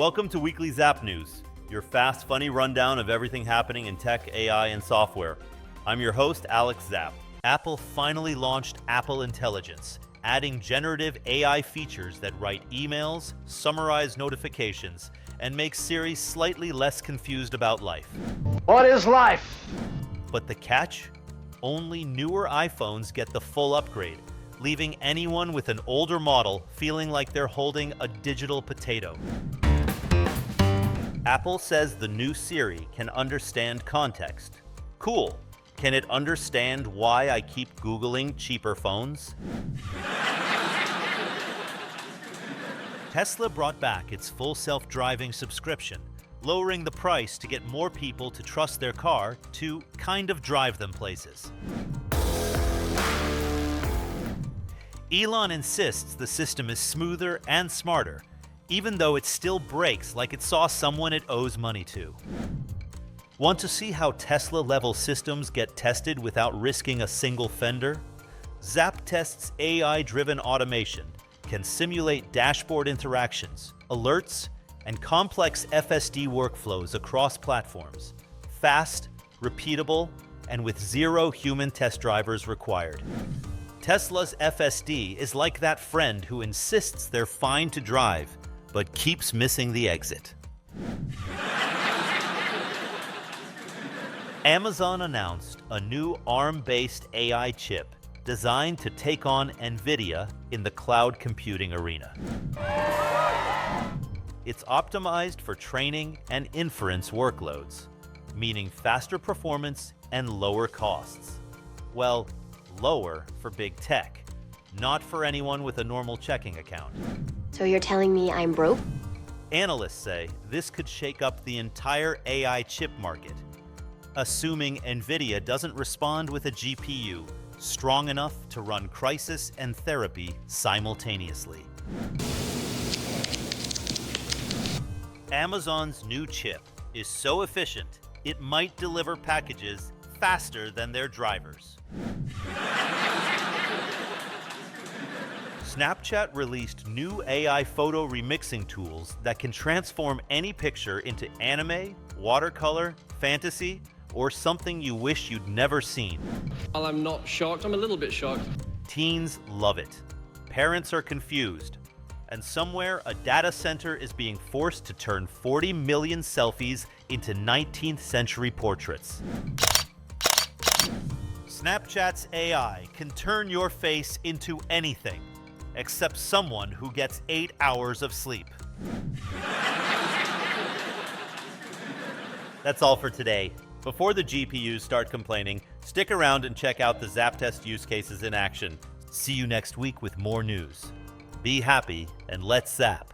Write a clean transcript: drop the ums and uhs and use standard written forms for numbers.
Welcome to Weekly ZAPNEWS, your fast, funny rundown of everything happening in tech, AI, and software. I'm your host, Alex Zapp. Apple finally launched Apple Intelligence, adding generative AI features that write emails, summarize notifications, and make Siri slightly less confused about life. What is life? But the catch? Only newer iPhones get the full upgrade, leaving anyone with an older model feeling like they're holding a digital potato. Apple says the new Siri can understand context. Cool. Can it understand why I keep Googling cheaper phones? Tesla brought back its full self-driving subscription, lowering the price to get more people to trust their car to kind of drive them places. Elon insists the system is smoother and smarter, even though it still brakes like it saw someone it owes money to. Want to see how Tesla-level systems get tested without risking a single fender? ZAPTEST AI-driven automation can simulate dashboard interactions, alerts, and complex FSD workflows across platforms, fast, repeatable, and with zero human test drivers required. Tesla's FSD is like that friend who insists they're fine to drive, but keeps missing the exit. Amazon announced a new ARM-based AI chip designed to take on NVIDIA in the cloud computing arena. It's optimized for training and inference workloads, meaning faster performance and lower costs. Well, lower for big tech, not for anyone with a normal checking account. So you're telling me I'm broke? Analysts say this could shake up the entire AI chip market, assuming NVIDIA doesn't respond with a GPU strong enough to run crisis and therapy simultaneously. Amazon's new chip is so efficient, it might deliver packages faster than their drivers. Snapchat released new AI photo remixing tools that can transform any picture into anime, watercolor, fantasy, or something you wish you'd never seen. While I'm not shocked, I'm a little bit shocked. Teens love it. Parents are confused. And somewhere, a data center is being forced to turn 40 million selfies into 19th century portraits. Snapchat's AI can turn your face into anything, except someone who gets 8 hours of sleep. That's all for today. Before the GPUs start complaining, stick around and check out the ZAPTEST use cases in action. See you next week with more news. Be happy and let's zap.